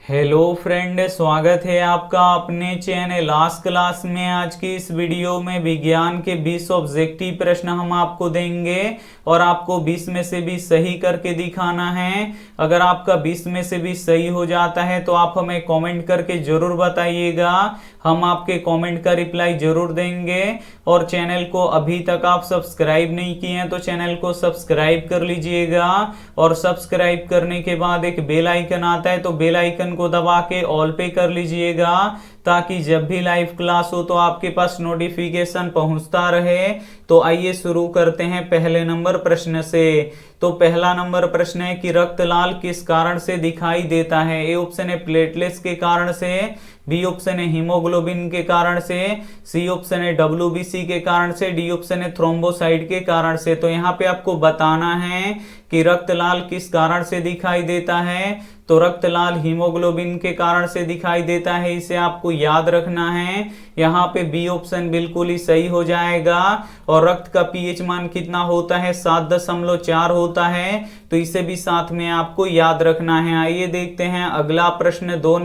Hello friend, स्वागत है आपका अपने चैनल लास्ट क्लास में। आज की इस वीडियो में विज्ञान के 20 ऑब्जेक्टिव प्रश्न हम आपको देंगे और आपको 20 में से भी सही करके दिखाना है। अगर आपका 20 में से भी सही हो जाता है तो आप हमें कमेंट करके जरूर बताइएगा, हम आपके कमेंट का रिप्लाई जरूर देंगे। और चैनल को अभी तक आप सब्सक्राइब नहीं किए हैं तो चैनल को सब्सक्राइब कर लीजिएगा। और सब्सक्राइब करने के बाद एक बेल आइकन आता है तो बेल आइकन को दबा के ऑल पे कर लीजिएगा, ताकि जब भी लाइव क्लास हो तो आपके पास नोटिफिकेशन पहुंचता रहे। तो आइए शुरू करते हैं पहले नंबर प्रश्न से। तो पहला नंबर प्रश्न है कि रक्त लाल किस कारण से दिखाई देता है। ए ऑप्शन है प्लेटलेट्स के कारण से, बी ऑप्शन है हीमोग्लोबिन के कारण से, सी ऑप्शन है डब्ल्यूबीसी के कारण से, डी ऑप्शन है थ्रोम्बोसाइट के कारण से। तो यहाँ पे आपको बताना है कि रक्त लाल किस कारण से दिखाई देता है। तो रक्त लाल हीमोग्लोबिन के कारण से दिखाई देता है, इसे आपको याद रखना है। यहाँ पे बी ऑप्शन बिल्कुल ही सही हो जाएगा। और रक्त का पीएच मान कितना होता है, 7.4 होता है, तो इसे भी साथ में आपको याद रखना है। आइए देखते हैं अगला प्रश्न, 2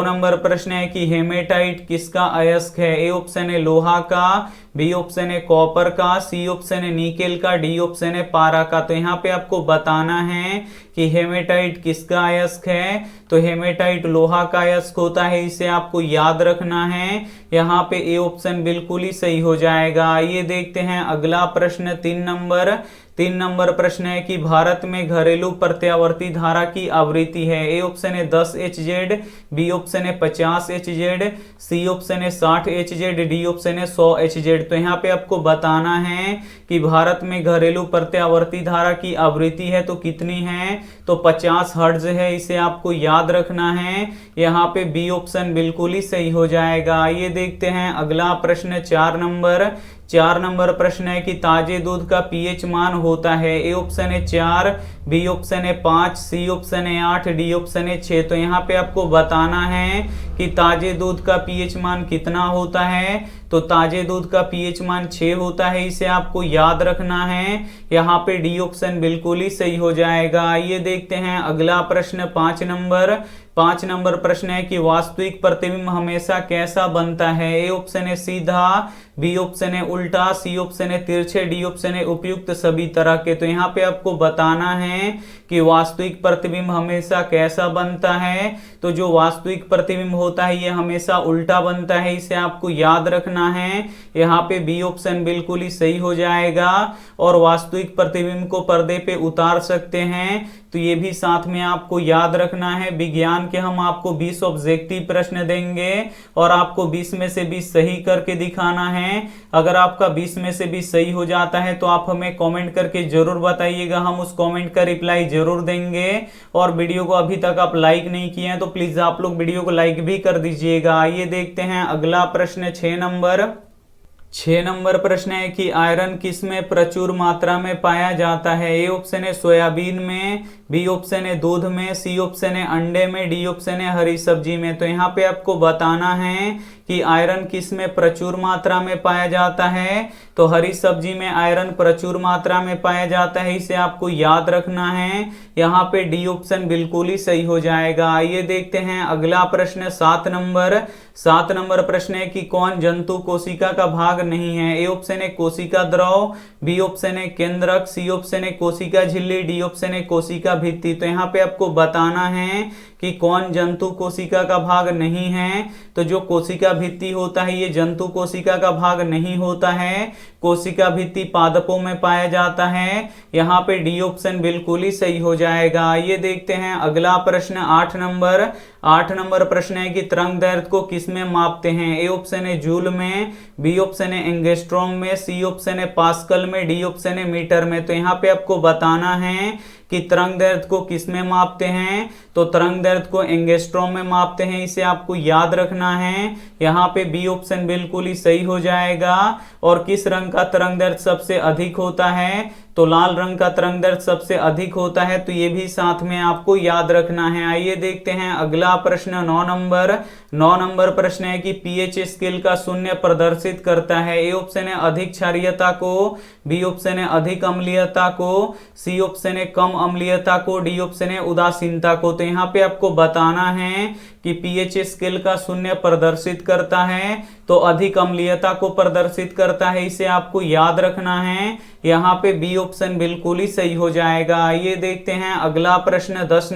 नंबर प्रश्न है कि हेमेटाइट किसका अयस्क है। ए ऑप्शन है लोहा का, बी ऑप्शन है कॉपर का, सी ऑप्शन है निकेल का, डी ऑप्शन है पारा का। तो यहाँ पे आपको बताना है कि हेमेटाइट किसका अयस्क है। तो हेमेटाइट लोहा का अयस्क होता है, इसे आपको याद रखना है। यहाँ पे ए ऑप्शन बिल्कुल ही सही हो जाएगा। आइए देखते हैं अगला प्रश्न, 3 नंबर प्रश्न है कि भारत में घरेलू प्रत्यावर्ती धारा की आवृत्ति है। ए ऑप्शन है 10 HZ, बी ऑप्शन है 50 HZ, सी ऑप्शन है 60 HZ, डी ऑप्शन है 100 HZ। तो यहाँ पे आपको बताना है कि भारत में घरेलू प्रत्यावर्ती धारा की आवृत्ति है तो कितनी है। तो 50 हर्ट्ज है, इसे आपको याद रखना है। यहाँ पे बी ऑप्शन बिल्कुल ही सही हो जाएगा। आइए देखते हैं अगला प्रश्न, 4 नंबर प्रश्न है कि ताजे दूध का पीएच मान होता है। ए ऑप्शन है 4, बी ऑप्शन है 5, सी ऑप्शन है 8, डी ऑप्शन है 6। तो यहाँ पे आपको बताना है कि ताजे दूध का पीएच मान कितना होता है। तो ताजे दूध का पीएच मान 6 होता है, इसे आपको याद रखना है। यहाँ पे डी ऑप्शन बिल्कुल ही सही हो जाएगा। आइए देखते हैं अगला प्रश्न, 5 नंबर प्रश्न है कि वास्तविक प्रतिबिंब हमेशा कैसा बनता है। ए ऑप्शन है सीधा, बी ऑप्शन है उल्टा, सी ऑप्शन है तिरछे, डी ऑप्शन है उपयुक्त सभी तरह के। तो यहाँ पे आपको बताना है कि वास्तविक प्रतिबिंब हमेशा कैसा बनता है। तो जो वास्तविक प्रतिबिंब होता है ये हमेशा उल्टा बनता है, इसे आपको याद रखना है। यहाँ पे बी ऑप्शन बिल्कुल ही सही हो जाएगा। और वास्तविक प्रतिबिंब को पर्दे पे उतार सकते हैं, तो ये भी साथ में आपको याद रखना है। विज्ञान के हम आपको 20 ऑब्जेक्टिव प्रश्न देंगे और आपको 20 में से भी सही करके दिखाना है। अगर आपका 20 में से भी सही हो जाता है तो आप हमें कमेंट करके जरूर बताइएगा, हम उस कमेंट का रिप्लाई जरूर देंगे। और वीडियो को अभी तक आप लाइक नहीं किए हैं तो प्लीज आप लोग वीडियो को लाइक भी कर दीजिएगा। आइए देखते हैं अगला प्रश्न, 6 नंबर प्रश्न है कि आयरन किस में प्रचुर मात्रा में पाया जाता है। ए ऑप्शन है सोयाबीन में, बी ऑप्शन है दूध में, सी ऑप्शन है अंडे में, डी ऑप्शन है हरी सब्जी में। तो यहाँ पे आपको बताना है कि आयरन किस में प्रचुर मात्रा में पाया जाता है। तो हरी सब्जी में आयरन प्रचुर मात्रा में पाया जाता है, इसे आपको याद रखना है। यहाँ पे डी ऑप्शन बिल्कुल ही सही हो जाएगा। आइए देखते हैं अगला प्रश्न, 7 नंबर प्रश्न है कि कौन जंतु कोशिका का भाग नहीं है। ए ऑप्शन है कोशिका द्रव, बी ऑप्शन है केंद्रक, सी ऑप्शन है कोशिका झिल्ली, डी ऑप्शन है कोशिका भित्ति। तो यहाँ पे आपको बताना है कि कौन जंतु कोशिका का भाग नहीं है। तो जो कोशिका भित्ति होता है ये जंतु कोशिका का भाग नहीं होता है, कोशिका भित्ति पादपों में पाया जाता है। यहाँ पे डी ऑप्शन बिल्कुल ही सही हो जाएगा। आइए देखते हैं अगला प्रश्न, 8 नंबर प्रश्न है कि तरंग दैर्घ्य को किस में मापते हैं। ए ऑप्शन है जूल में, बी ऑप्शन है एंगस्ट्रॉम में, सी ऑप्शन है पास्कल में, डी ऑप्शन है मीटर में। तो यहाँ पे आपको बताना है कि तरंग दैर्घ्य को किस में मापते हैं। तो तरंग दैर्घ्य को एंगस्ट्रॉम में मापते हैं, इसे आपको याद रखना है। यहाँ पे बी ऑप्शन बिल्कुल ही सही हो जाएगा। और किस रंग का तरंग दैर्घ्य सबसे अधिक होता है। तो लाल रंग का तरंग दैर्ध्य सबसे अधिक होता है, तो ये भी साथ में आपको याद रखना है। आइए देखते हैं अगला प्रश्न 9 नंबर प्रश्न है कि पीएच स्केल का शून्य प्रदर्शित करता है। ए ऑप्शन है अधिक क्षारीयता को, बी ऑप्शन है अधिक अम्लीयता को, सी ऑप्शन है कम अम्लीयता को, डी ऑप्शन है उदासीनता को। तो यहाँ पे आपको बताना है कि पीएच स्केल का शून्य प्रदर्शित करता है तो अधिक अम्लीयता को प्रदर्शित करता है, इसे आपको याद रखना है। यहाँ पे बी ऑप्शन बिल्कुल ही सही हो जाएगा। ये देखते हैं अगला प्रश्न 10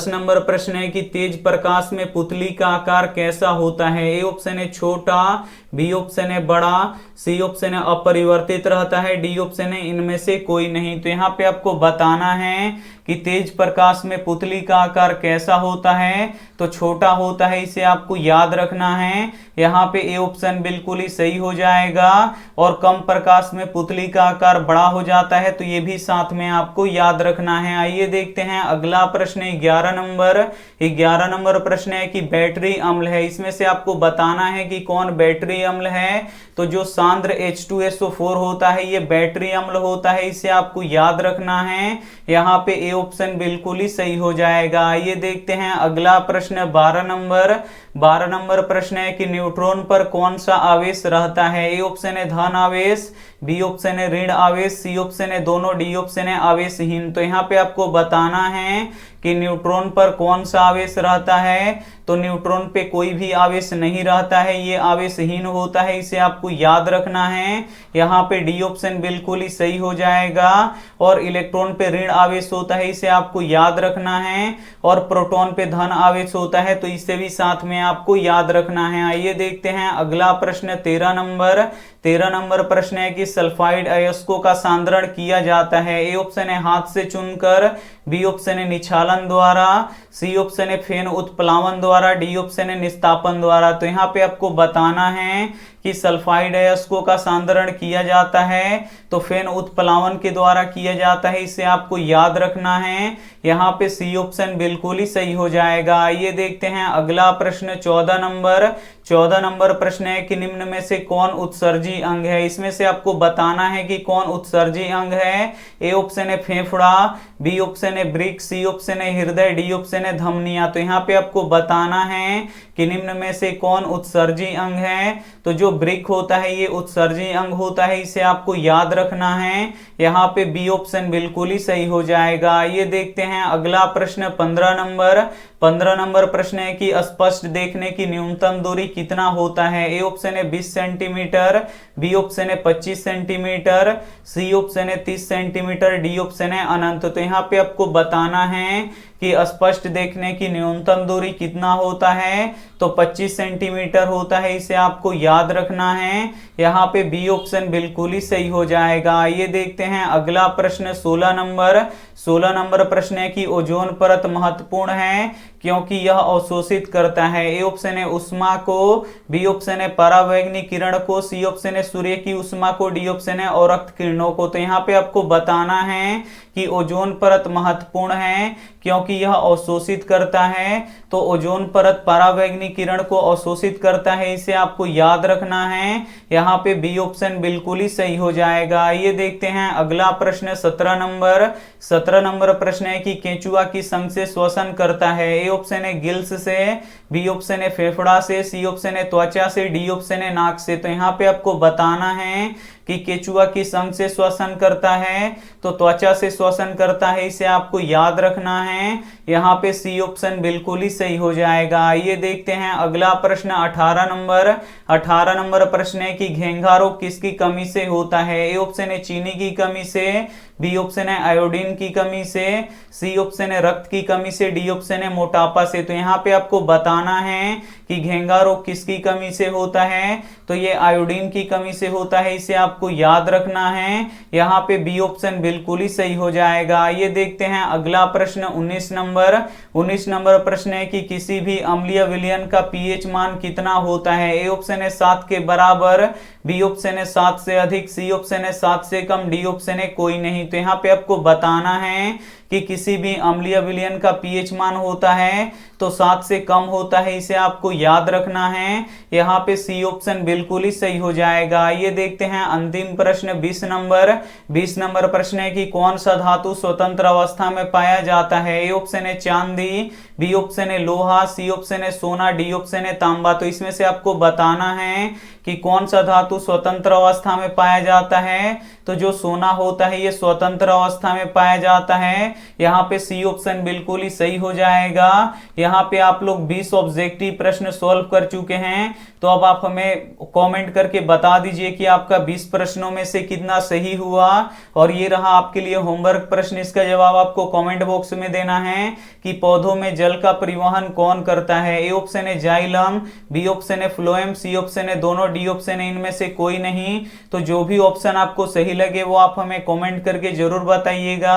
नंबर प्रश्न है कि तेज प्रकाश में पुतली का आकार कैसा होता है। ए ऑप्शन है छोटा, बी ऑप्शन है बड़ा, सी ऑप्शन है अपरिवर्तित रहता है, डी ऑप्शन है इनमें से कोई नहीं। तो यहाँ पे आपको बताना है कि तेज प्रकाश में पुतली का आकार कैसा होता है, तो छोटा होता है, इसे आपको याद रखना है। यहाँ पे ए ऑप्शन बिल्कुल ही सही हो जाएगा। और कम प्रकाश में पुतली का आकार बड़ा हो जाता है, तो ये भी साथ में आपको याद रखना है। आइए देखते हैं अगला प्रश्न 11 नंबर प्रश्न है कि बैटरी अम्ल है, इसमें से आपको बताना है कि कौन बैटरी अम्ल है। तो जो सांद्र H2SO4 होता है ये बैटरी अम्ल होता है, इसे आपको याद रखना है। यहाँ पे ए ऑप्शन बिल्कुल ही सही हो जाएगा। ये देखते हैं अगला प्रश्न 12 नंबर प्रश्न है कि न्यूट्रॉन पर कौन सा आवेश रहता है। ए ऑप्शन है धन आवेश, बी ऑप्शन है ऋण आवेश, सी ऑप्शन है दोनों, डी ऑप्शन है आवेशहीन। तो यहाँ पे आपको बताना है कि न्यूट्रॉन पर कौन सा आवेश रहता है। तो न्यूट्रॉन पे कोई भी आवेश नहीं रहता है, ये आवेशहीन होता है, इसे आपको याद रखना है। यहाँ पे डी ऑप्शन बिल्कुल ही सही हो जाएगा। और इलेक्ट्रॉन पे ऋण आवेश होता है, इसे आपको याद रखना है। और प्रोटॉन पे धन आवेश होता है, तो इसे भी साथ में आपको याद रखना है। आइए देखते हैं अगला प्रश्न 13 नंबर प्रश्न है कि सल्फाइड अयस्कों का सांद्रण किया जाता है। ए ऑप्शन है हाथ से चुनकर, बी ऑप्शन है निछालन द्वारा, सी ऑप्शन है फेन उत्प्लावन द्वारा, डी ऑप्शन है निस्तापन द्वारा। तो यहाँ पे आपको बताना है कि सल्फाइड अयस्कों का सांद्रण किया जाता है तो फेन उत्प्लावन के द्वारा किया जाता है, इसे आपको याद रखना है। यहाँ पे सी ऑप्शन बिल्कुल ही सही हो जाएगा। ये देखते हैं अगला प्रश्न 14 नंबर प्रश्न है कि निम्न में से कौन उत्सर्जी अंग है। इसमें से आपको बताना है कि कौन उत्सर्जी अंग है। ए ऑप्शन है फेफड़ा, बी ऑप्शन है वृक्क, सी ऑप्शन है हृदय, डी ऑप्शन है धमनियां। तो यहाँ पे आपको बताना है कि निम्न में से कौन उत्सर्जी अंग है। तो जो वृक्क होता है ये उत्सर्जी अंग होता है, इसे आपको याद रखना है। यहाँ पे बी ऑप्शन बिल्कुल ही सही हो जाएगा। ये देखते हैं अगला प्रश्न 15 नंबर प्रश्न है कि स्पष्ट देखने की न्यूनतम दूरी कितना होता है। ए ऑप्शन है 20 सेंटीमीटर, बी ऑप्शन है 25 सेंटीमीटर, सी ऑप्शन है 30 सेंटीमीटर, डी ऑप्शन है अनंत। तो यहाँ पे आपको बताना है कि स्पष्ट देखने की न्यूनतम दूरी कितना होता है। तो 25 सेंटीमीटर होता है, इसे आपको याद रखना है। यहाँ पे बी ऑप्शन बिल्कुल ही सही हो जाएगा। ये देखते हैं अगला प्रश्न 16 नंबर प्रश्न है कि ओजोन परत महत्वपूर्ण है क्योंकि यह अवशोषित करता है। ए ऑप्शन है उष्मा को, बी ऑप्शन है परावैंगनिक किरण को, सी ऑप्शन है सूर्य की उष्मा को, डी ऑप्शन है अवरक्त किरणों को। तो यहाँ पे आपको बताना है कि ओजोन परत महत्वपूर्ण है क्योंकि यह अवशोषित करता है। तो ओजोन परत परावैंगनिक किरण को अवशोषित करता है, इसे आपको याद रखना है। यहाँ पे बी ऑप्शन बिल्कुल ही सही हो जाएगा। ये देखते हैं अगला प्रश्न 17 नंबर प्रश्न है कि केंचुआ किस अंग से श्वसन करता है। ए ऑप्शन है गिल्स से, बी ऑप्शन है फेफड़ा से, सी ऑप्शन है त्वचा से, डी ऑप्शन है नाक से। तो यहाँ पे आपको बताना है कि केंचुआ किस अंग से श्वसन करता है। तो त्वचा से श्वसन करता है, इसे आपको याद रखना है। यहाँ पे सी ऑप्शन बिल्कुल ही सही हो जाएगा। ये देखते हैं अगला प्रश्न 18 नंबर प्रश्न है कि घेंघा रोग किसकी कमी से होता है। ए ऑप्शन है चीनी की कमी से, बी ऑप्शन है आयोडीन की कमी से, सी ऑप्शन है रक्त की कमी से, डी ऑप्शन है मोटापा से। तो यहाँ पे आपको बताना है कि घेंघा रोग किसकी कमी से होता है। तो ये आयोडीन की कमी से होता है, इसे आपको याद रखना है। यहाँ पे बी ऑप्शन बिल्कुल ही सही हो जाएगा। ये देखते हैं अगला प्रश्न 19 नंबर प्रश्न है कि किसी भी अम्लीय विलयन का पीएच मान कितना होता है। ए ऑप्शन है 7 के बराबर, बी ऑप्शन है 7 से अधिक, सी ऑप्शन है 7 से कम, डी ऑप्शन है कोई नहीं। तो यहाँ पे आपको बताना है कि किसी भी अम्लीय विलयन का पीएच मान होता है तो 7 से कम होता है, इसे आपको याद रखना है। यहाँ पे सी ऑप्शन बिल्कुल ही सही हो जाएगा। ये देखते हैं अंतिम प्रश्न 20 नंबर प्रश्न है कि कौन सा धातु स्वतंत्र अवस्था में पाया जाता है। ए ऑप्शन है चांदी, बी ऑप्शन है लोहा, सी ऑप्शन है सोना, डी ऑप्शन है तांबा। तो इसमें से आपको बताना है कि कौन सा धातु स्वतंत्र अवस्था में पाया जाता है। तो जो सोना होता है ये स्वतंत्र अवस्था में पाया जाता है। यहाँ पे सी ऑप्शन बिल्कुल ही सही हो जाएगा। यहाँ पे आप लोग 20 ऑब्जेक्टिव प्रश्न सॉल्व कर चुके हैं। तो अब आप हमें कमेंट करके बता दीजिए कि आपका 20 प्रश्नों में से कितना सही हुआ। और ये रहा आपके लिए होमवर्क प्रश्न, इसका जवाब आपको कमेंट बॉक्स में देना है कि पौधों में जल का परिवहन कौन करता है। ए ऑप्शन है जाइलम, बी ऑप्शन है फ्लोएम, सी ऑप्शन है दोनों, डी ऑप्शन है इनमें से कोई नहीं। तो जो भी ऑप्शन आपको सही लगे वो आप हमें कमेंट करके जरूर बताइएगा।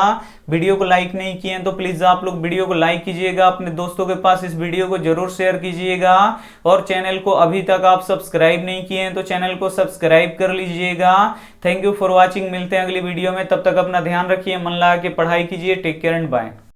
वीडियो को लाइक नहीं किए तो प्लीज आप लोग वीडियो को लाइक कीजिएगा, अपने दोस्तों के पास इस वीडियो को जरूर शेयर कीजिएगा। और चैनल को अभी तक आप सब्सक्राइब नहीं किए हैं तो चैनल को सब्सक्राइब कर लीजिएगा। Thank you for watching. मिलते हैं अगली वीडियो में, तब तक अपना ध्यान रखिए, मन लगा के पढ़ाई कीजिए। Take care and bye.